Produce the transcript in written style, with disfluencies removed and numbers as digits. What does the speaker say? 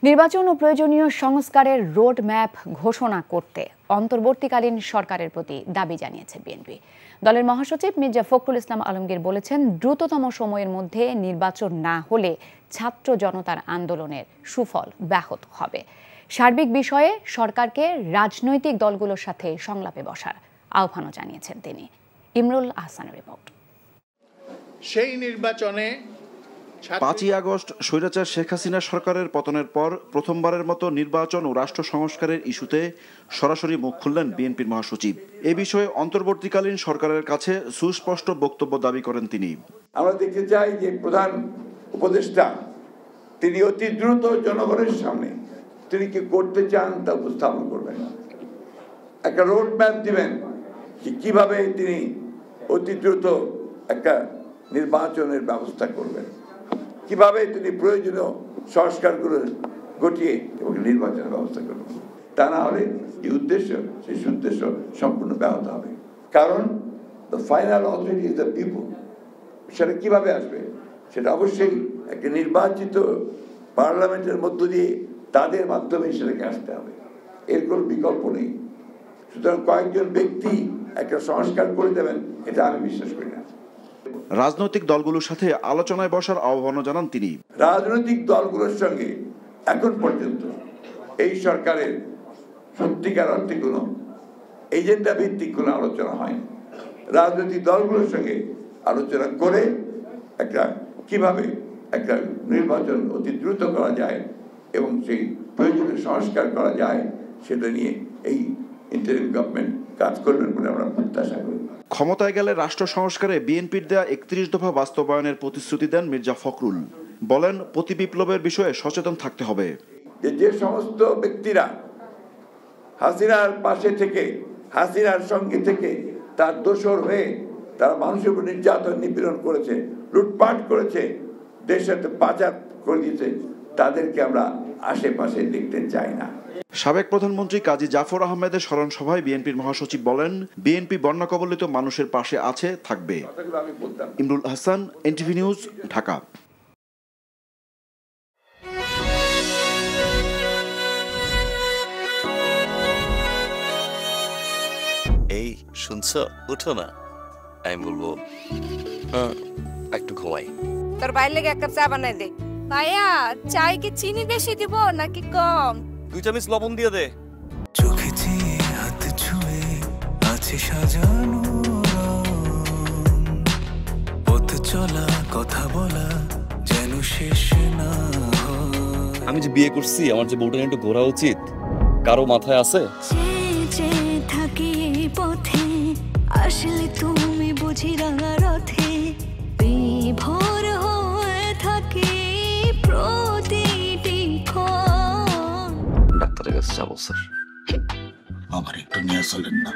নির্বাচন ও প্রয়োজনীয় সংস্কারের রোড ম্যাপ ঘোষণা করতে অন্তর্বর্তীকালীন সরকারের প্রতি দাবি জানিয়েছে বিএনপি। দলের মহাসচিব মির্জা ফখরুল ইসলাম আলমগীর বলেছেন, দ্রুততম সময়ের মধ্যে নির্বাচন না হলে ছাত্র জনতার আন্দোলনের সুফল ব্যাহত হবে। সার্বিক বিষয়ে সরকারকে রাজনৈতিক দলগুলোর সাথে সংলাপে বসার আহ্বানও জানিয়েছেন তিনি। ইমরুল আহসানের রিপোর্ট। সেই নির্বাচনে 5ই আগস্ট স্বৈরাচার শেখ হাসিনা সরকারের পতনের পর প্রথমবারের মতো নির্বাচন ও রাষ্ট্র সংস্কারের ইস্যুতে সরাসরি মুখ খুললেন বিএনপির মহাসচিব। এ বিষয়ে অন্তর্বর্তীকালীন সরকারের কাছে সুস্পষ্ট বক্তব্য দাবি করেন তিনি। আমরা দেখতে চাই যে প্রধান উপদেষ্টা তিনি অতি দ্রুত জনগণের সামনে তিনি কি করতে চান তা উপস্থাপন করবেন, একটা রোড ম্যাপ দিবেন কিভাবে তিনি অতি দ্রুত একটা নির্বাচনের ব্যবস্থা করবেন, কিভাবে তিনি প্রয়োজনীয় সংস্কারগুলো ঘটিয়ে এবং নির্বাচনের ব্যবস্থা করবেন। তা না হলে এই উদ্দেশ্য সেই উদ্দেশ্য সম্পূর্ণ ব্যাহত হবে। কারণ the final authority is the people. সেটা কিভাবে আসবে? সেটা অবশ্যই একটা নির্বাচিত পার্লামেন্টের মধ্য দিয়ে তাদের মাধ্যমে সেটাকে আসতে হবে, এর কোনো বিকল্প নেই। সুতরাং কয়েকজন ব্যক্তি একটা সংস্কার করে দেবেন এটা আমি বিশ্বাস করি না। রাজনৈতিক দলগুলোর সাথে আলোচনায় বসার আহ্বানও জানান তিনি। রাজনৈতিক দলগুলোর সঙ্গে এখন পর্যন্ত এই সরকারের সত্যিকার অর্থে কোনো এজেন্ডা ভিত্তিক কোনো আলোচনা হয়নি। রাজনৈতিক দলগুলোর সঙ্গে আলোচনা করে একটা কিভাবে একটা নির্বাচন অতি দ্রুত করা যায় এবং সেই প্রয়োজনীয় সংস্কার করা যায় সেটা নিয়ে এই ইন্টারিম গভর্নমেন্ট কাজ করবেন বলে আমরা প্রত্যাশা করি। ক্ষমতায় গেলে রাষ্ট্র সংস্কারে বিএনপির দেয়া 31 দফা বাস্তবায়নের প্রতিশ্রুতি দেন মির্জা ফখরুল। বলেন, প্রতি বিপ্লবের বিষয়ে সচেতন থাকতে হবে। যে সমস্ত ব্যক্তিরা হাসিনার পাশে থেকে হাসিনার সঙ্গে থেকে তার দোসর হয়ে তারা মানুষের উপর নির্যাতন নিপীড়ন করেছে, লুটপাট করেছে, দেশের পাচার করে দিয়েছে, তাদেরকে আমরা আশেপাশে দেখতে চাই না। সাবেক প্রধানমন্ত্রী কাজী জাফর আহমেদের স্মরণ সভায় বিএনপির মহাসচিব বলেন, বিএনপি বন্যা কবলিত মানুষের পাশে আছে, থাকবে। Imrul Ahsan, NTV news, Dhaka. এই শুনছো, উঠো না। আমি বলবো একটু ঘুমাই। তোর বাইরে লেগে এক কাপ চা বানাই দে। ভাইয়া, চাই কি চিনি বেশি দিব নাকি কম? 2 চামচ লবণ দিয়ে দে। চোখেতে হাত ছুঁয়ে আছে সাজানো, পথ চলা কথা বলা যেন শেষ না হয়। আমি যে বিয়ে করছি, আমার যে বউটা একটু ঘোরা উচিত, কারো মাথায় আছে? থাকি পথে আসলে তুমি বুঝি রাঙা রথে বিভোর হয়ে থাকি প্রতিটি ক্ষণ। ডাক্তারের কাছে যাবো স্যার। আমার একটু নিয়ে চলেন না।